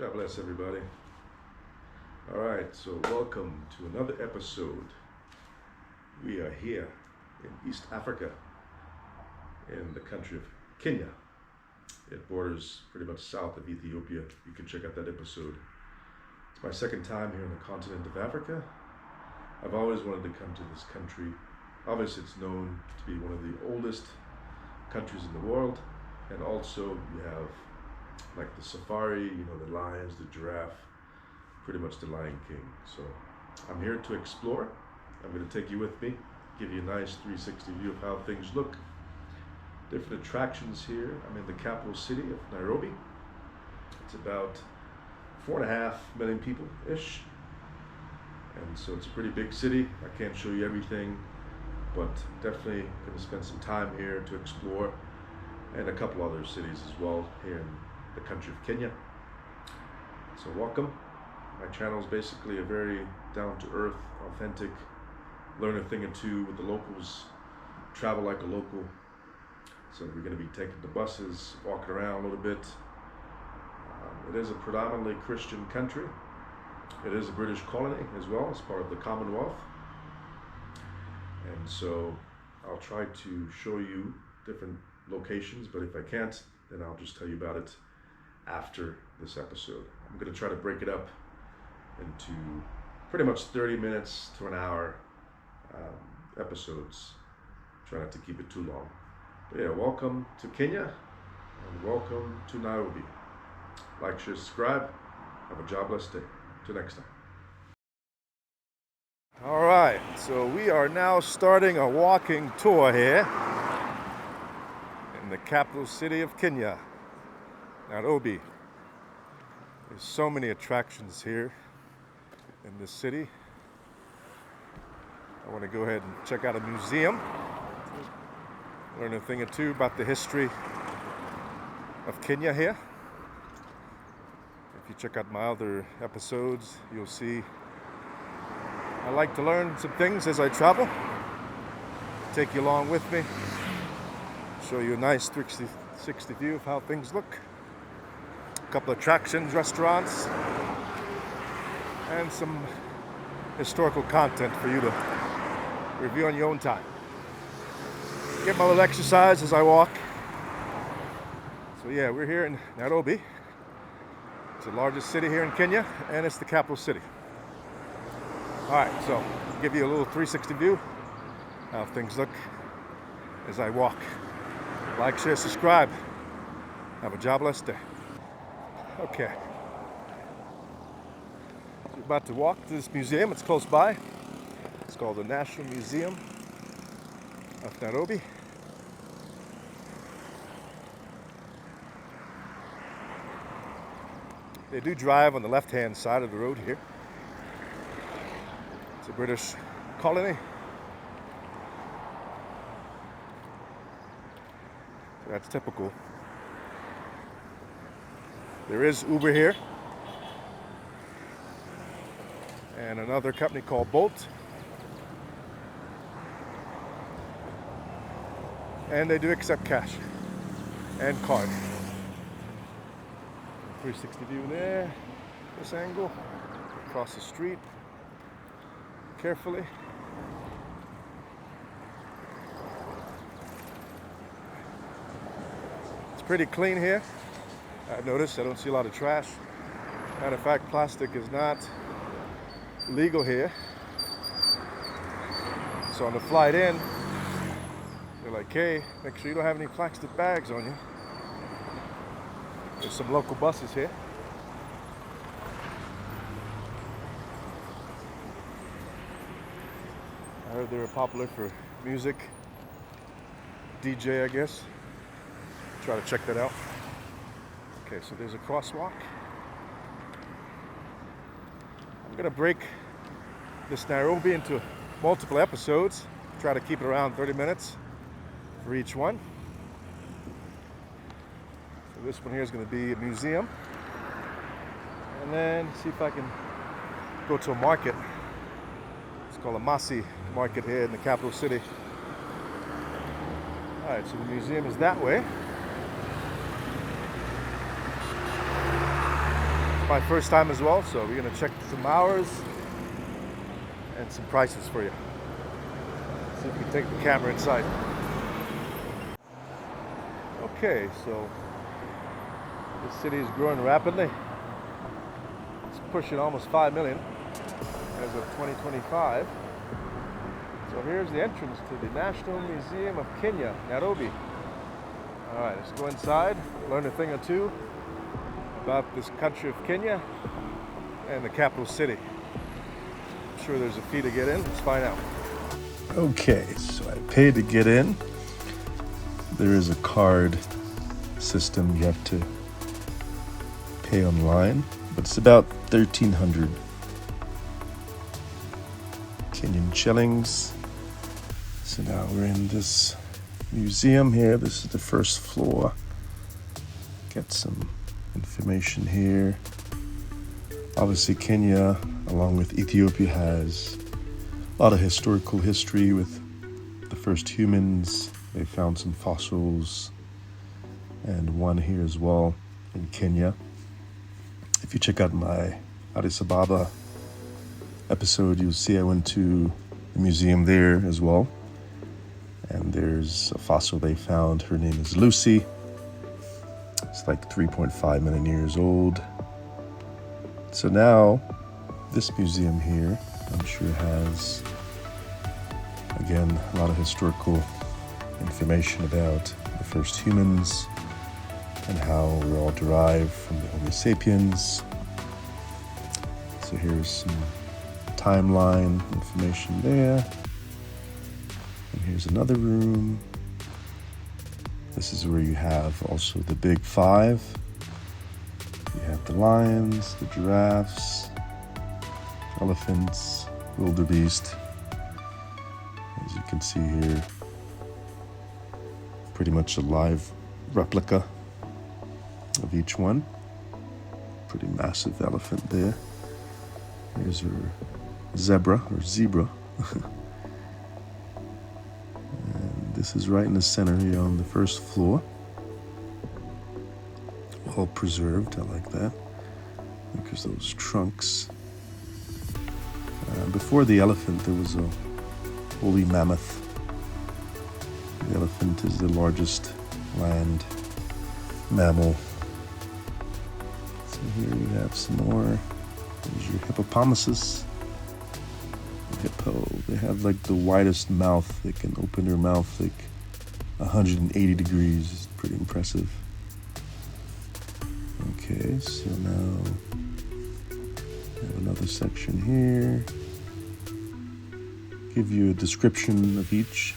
God bless everybody. All right, so welcome to another episode. We are here in East Africa, in the country of Kenya. It borders pretty much south of Ethiopia. You can check out that episode. It's my second time here on the continent of Africa. I've always wanted to come to this country. Obviously, it's known to be one of the oldest countries in the world, and also you have like the safari, you know, the lions, the giraffe, pretty much the Lion King. So I'm here to explore. I'm going to take you with me, give you a nice 360 view of how things look. Different attractions here. I'm in the capital city of Nairobi. It's about 4.5 million people-ish. And so it's a pretty big city. I can't show you everything, but definitely going to spend some time here to explore, and a couple other cities as well here in the country of Kenya. So welcome. My channel is basically a very down-to-earth, authentic, learn a thing or two with the locals, travel like a local. So we're going to be taking the buses, walking around a little bit. It is a predominantly Christian country. It is a British colony as well, as part of the Commonwealth. And so I'll try to show you different locations, but if I can't, then I'll just tell you about it after this episode. I'm going to try to break it up into pretty much 30 minutes to an hour episodes. Try not to keep it too long. But yeah, welcome to Kenya and welcome to Nairobi. Like, share, subscribe. Have a jobless day. Till next time. All right, so we are now starting a walking tour here in the capital city of Kenya, Nairobi. There's so many attractions here in this city. I want to go ahead and check out a museum, learn a thing or two about the history of Kenya here. If you check out my other episodes, you'll see I like to learn some things as I travel. Take you along with me, show you a nice 360 view of how things look. A couple of attractions, restaurants, and some historical content for you to review on your own time. Get my little exercise as I walk. So yeah, we're here in Nairobi. It's the largest city here in Kenya, and it's the capital city. All right, so I'll give you a little 360 view how things look as I walk. Like, share, subscribe. Have a jobless day. Okay. So we're about to walk to this museum. It's close by. It's called the National Museum of Nairobi. They do drive on the left-hand side of the road here. It's a British colony. So that's typical. There is Uber here, and another company called Bolt. And they do accept cash and card. 360 view there, this angle, across the street, carefully. It's pretty clean here. I've noticed I don't see a lot of trash. Matter of fact, plastic is not legal here. So on the flight in, they're like, hey, make sure you don't have any plastic bags on you. There's some local buses here. I heard they were popular for music. DJ, I guess. Try to check that out. Okay, so there's a crosswalk. going to break this Nairobi into multiple episodes. Try to keep it around 30 minutes for each one. So this one here is going to be a museum. And then see if I can go to a market. It's called a Masi market here in the capital city. Alright, so the museum is that way. It's my first time as well, so we're going to check some hours and some prices for you. See if we can take the camera inside. Okay, so this city is growing rapidly. It's pushing almost 5 million as of 2025. So here's the entrance to the National Museum of Kenya, Nairobi. All right, let's go inside, learn a thing or two about this country of Kenya and the capital city. I'm sure there's a fee to get in. Let's find out. Okay, so I paid to get in. There is a card system you have to pay online, but it's about 1,300 Kenyan shillings. So now we're in this museum here. This is the first floor. Get some information here. Obviously Kenya, along with Ethiopia, has a lot of historical history with the first humans. They found some fossils and one here as well in Kenya. If you check out my Addis Ababa episode, you'll see I went to the museum there as well. And there's a fossil they found. Her name is Lucy. It's like 3.5 million years old. So now, this museum here, I'm sure has, again, a lot of historical information about the first humans and how we're all derived from the Homo sapiens. So here's some timeline information there. And here's another room. This is where you have also the big five. You have the lions, the giraffes, elephants, wildebeest. As you can see here, pretty much a live replica of each one. Pretty massive elephant there. Here's her zebra. And this is right in the center here on the first floor. All preserved, I like that. Because those trunks. Before the elephant, there was a woolly mammoth. The elephant is the largest land mammal. So here we have some more. There's your hippopotamus. Hippo. They have like the widest mouth. They can open their mouth like 180 degrees. It's pretty impressive. Okay, so now we have another section here. Give you a description of each.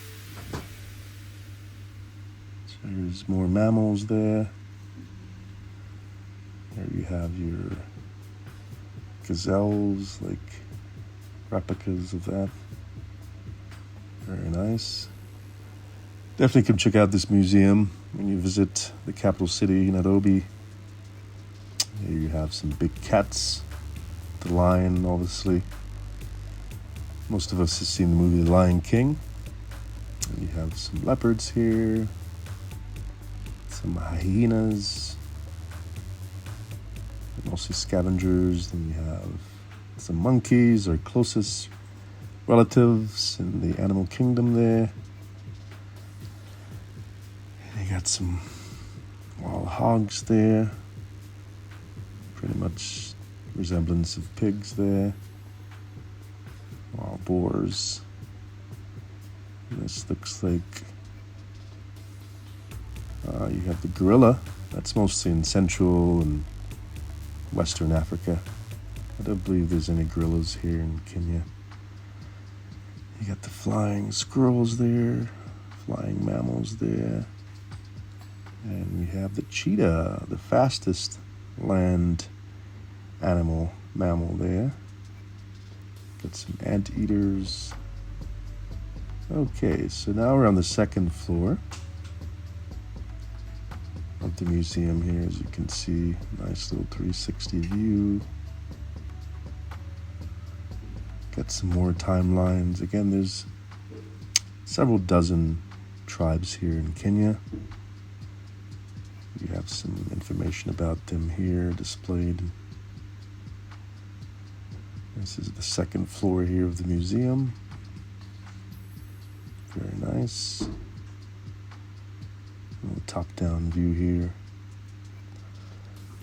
So there's more mammals there. There you have your gazelles, like replicas of that. Very nice. Definitely come check out this museum when you visit the capital city, Nairobi. Here you have some big cats. The lion, obviously. Most of us have seen the movie The Lion King. And you have some leopards here. Some hyenas. Mostly scavengers. Then you have some monkeys, our closest relatives in the animal kingdom there. And you got some wild hogs there. Pretty much resemblance of pigs there. Wild boars. And this looks like you have the gorilla. That's mostly in Central and Western Africa. I don't believe there's any gorillas here in Kenya. You got the flying squirrels there, flying mammals there. And we have the cheetah, the fastest land mammal there. Got some anteaters. Okay, so now we're on the second floor of the museum here. As you can see, nice little 360 view. Got some more timelines. Again, there's several dozen tribes here in Kenya. You have some information about them here displayed. This is the second floor here of the museum. Very nice. A little top-down view here.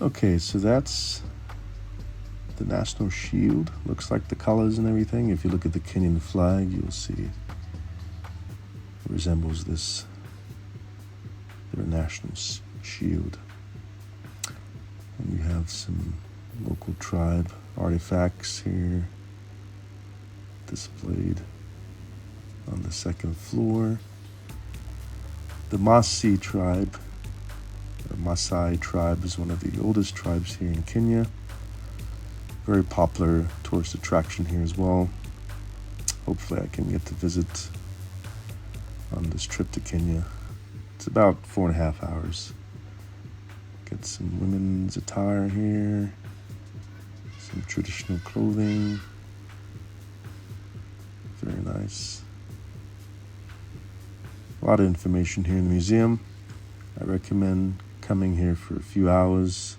Okay, so that's the national shield. Looks like the colors and everything. If you look at the Kenyan flag, you'll see it resembles their national shield. And you have some local tribe artifacts here displayed on the second floor. The Maasai tribe, or Maasai tribe, is one of the oldest tribes here in Kenya. Very popular tourist attraction here as well. Hopefully I can get to visit on this trip to Kenya. It's about 4.5 hours. Got some women's attire here, some traditional clothing. Very nice. A lot of information here in the museum. I recommend coming here for a few hours.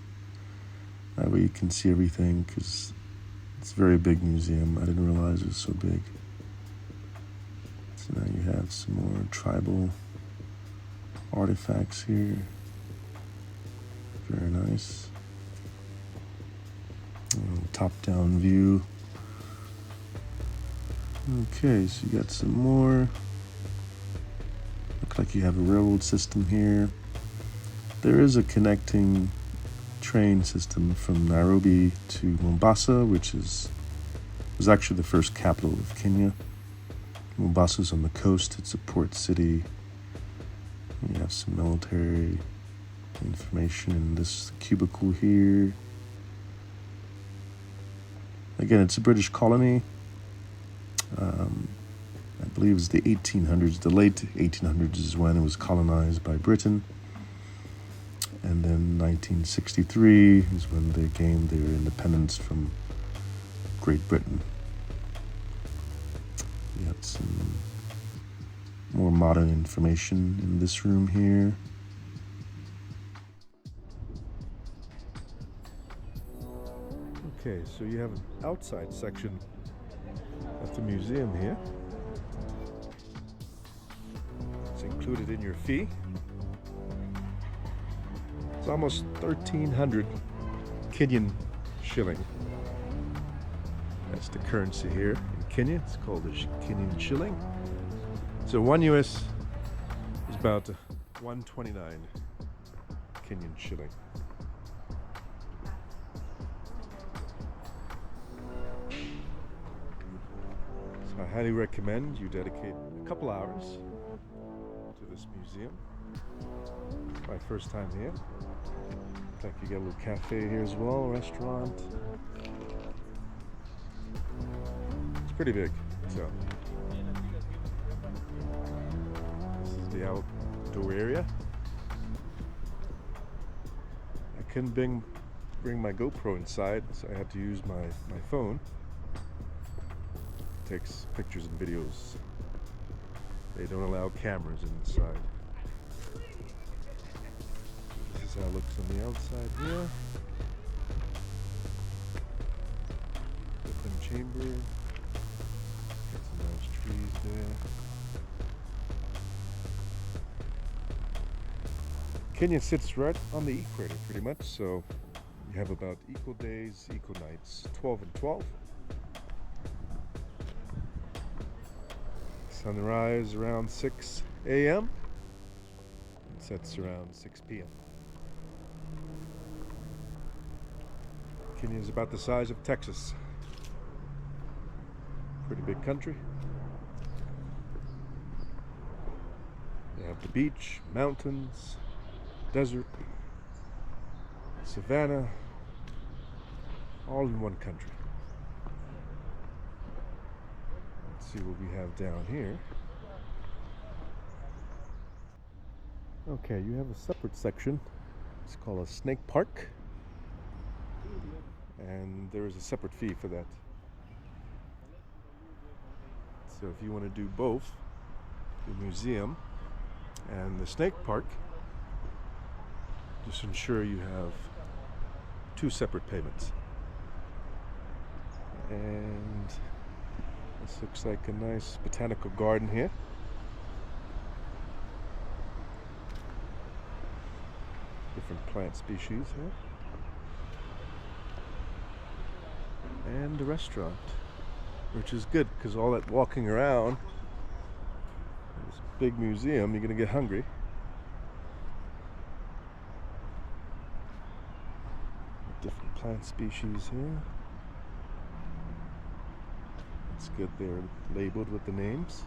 That way you can see everything, because it's a very big museum. I didn't realize it was so big. So now you have some more tribal artifacts here. Very nice. Top-down view. Okay, so you got some more. Looks like you have a railroad system here. There is a connecting train system from Nairobi to Mombasa, which was actually the first capital of Kenya. Mombasa's on the coast. It's a port city. You have some military information in this cubicle here. Again, it's a British colony. I believe it's the 1800s. The late 1800s is when it was colonized by Britain. And then 1963 is when they gained their independence from Great Britain. You have some more modern information in this room here. Okay, so you have an outside section of the museum here. It's included in your fee. It's almost 1,300 Kenyan shilling. That's the currency here in Kenya. It's called the Kenyan shilling. So one US is about 129 Kenyan shilling. So I highly recommend you dedicate a couple hours to this museum. It's my first time here. Looks like you get a little cafe here as well, restaurant. It's pretty big. So this is the outdoor area. I couldn't bring my GoPro inside, so I had to use my phone. It takes pictures and videos. They don't allow cameras inside. This is how it looks on the outside here. Open chamber. Got some nice trees there. Kenya sits right on the equator pretty much, so you have about equal days, equal nights, 12 and 12. Sunrise around 6 a.m. and sets around 6 p.m. Kenya is about the size of Texas. Pretty big country. You have the beach, mountains, desert, savannah, all in one country. see what we have down here. Okay, you have a separate section. It's called a snake park, and there is a separate fee for that. So if you want to do both, the museum and the snake park, just ensure you have 2 separate payments. And this looks like a nice botanical garden here. Different plant species here. And a restaurant, which is good because all that walking around this big museum, you're going to get hungry. Different plant species here. It's good they're labeled with the names.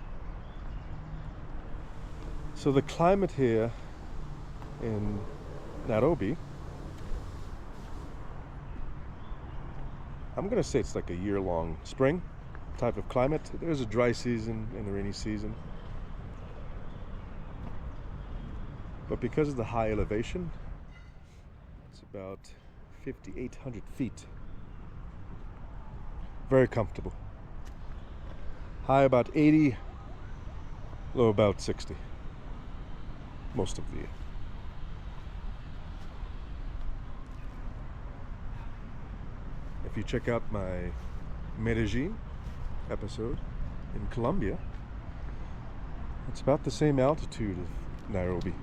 So the climate here in Nairobi, I'm going to say it's like a year-long spring type of climate. There's a dry season and a rainy season. But because of the high elevation, it's about 5,800 feet. Very comfortable. High about 80, low about 60 most of the year. If you check out my Medellin episode in Colombia, it's about the same altitude of Nairobi.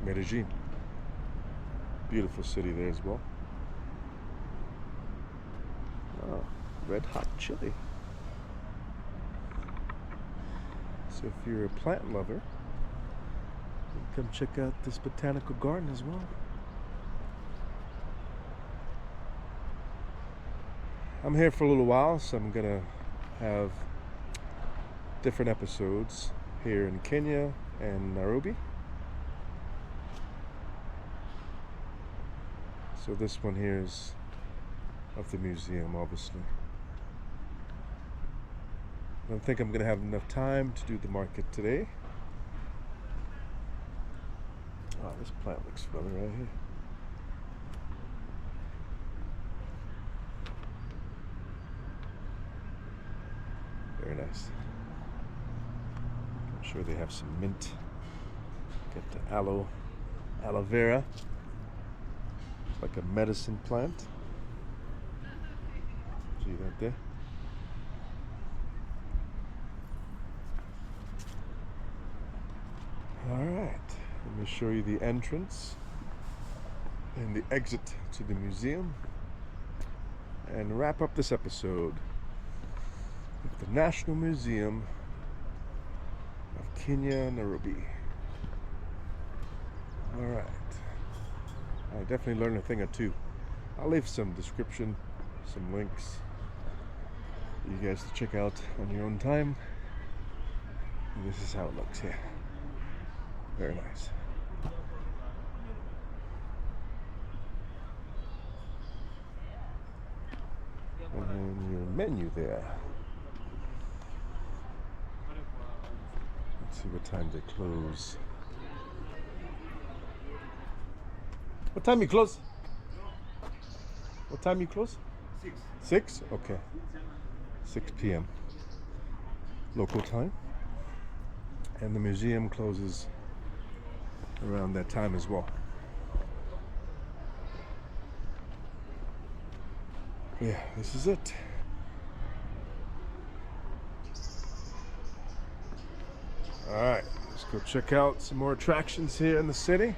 Medellin. Beautiful city there as well. Oh, red hot chili. So if you're a plant lover, come check out this botanical garden as well. I'm here for a little while, so I'm gonna have different episodes here in Kenya and Nairobi. So this one here is of the museum, obviously. I don't think I'm gonna have enough time to do the market today. Oh, this plant looks familiar right here. Very nice. I'm sure they have some mint. Get the aloe vera. It's like a medicine plant. See that there? Alright, let me show you the entrance and the exit to the museum and wrap up this episode with the National Museum of Kenya, Nairobi. Alright, I definitely learned a thing or two. I'll leave some description, some links for you guys to check out on your own time. And this is how it looks here. Very nice. And your menu there. Let's see what time they close. What time you close? What time you close? 6. 6? Okay. 6 p.m. local time. And the museum closes around that time as well. Yeah, this is it. Alright, let's go check out some more attractions here in the city.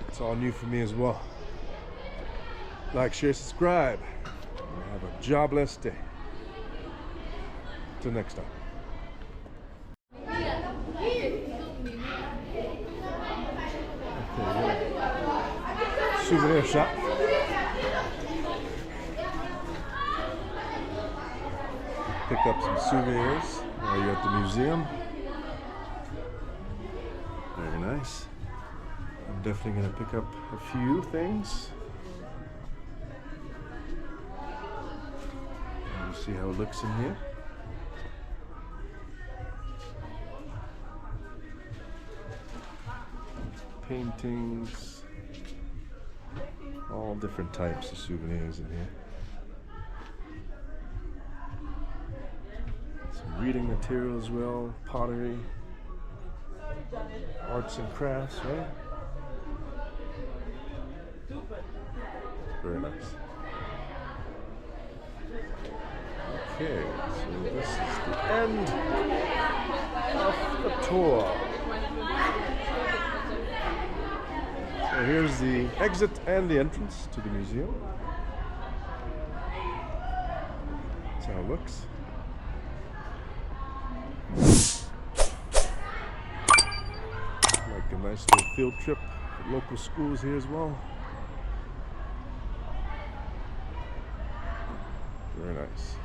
It's all new for me as well. Like, share, subscribe. And have a jobless day. Till next time. Souvenir shop. Pick up some souvenirs while you're at the museum. Very nice. I'm definitely going to pick up a few things. See how it looks in here? Paintings, all different types of souvenirs in here. Some reading material as well, pottery, arts and crafts, right? Very nice. Okay, so this is the end of the tour. So here's the exit and the entrance to the museum. That's how it looks. Like a nice little field trip with local schools here as well. Very nice.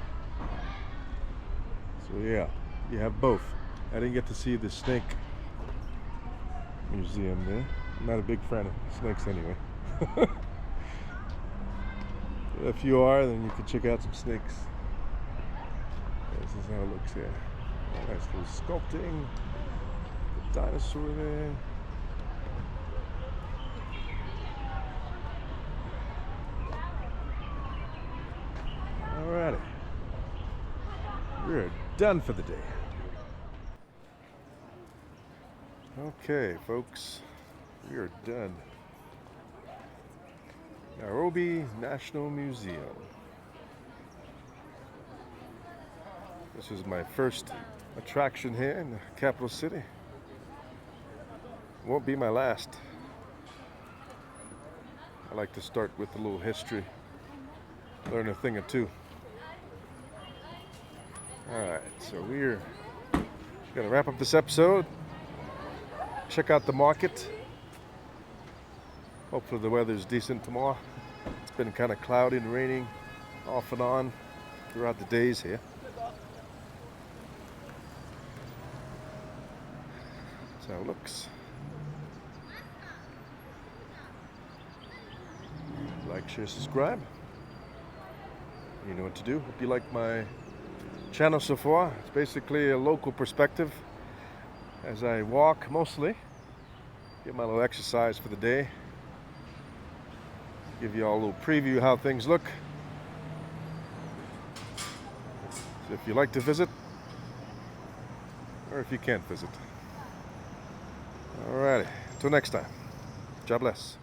So yeah, you have both. I didn't get to see the snake museum there. I'm not a big fan of snakes anyway. If you are, then you can check out some snakes. This is how it looks here. Nice little sculpting. The dinosaur there. Alrighty. We're done for the day. Okay, folks. We are done. Nairobi National Museum. This is my first attraction here in the capital city. Won't be my last. I like to start with a little history, learn a thing or two. Alright, so we're gonna wrap up this episode. Check out the market. Hopefully the weather's decent tomorrow. It's been kind of cloudy and raining off and on throughout the days here. That's how it looks. Like, share, subscribe. You know what to do. Hope you like my channel so far. It's basically a local perspective as I walk mostly. Get my little exercise for the day. Give you all a little preview how things look. So if you like to visit, or if you can't visit. Alrighty, until next time. God bless.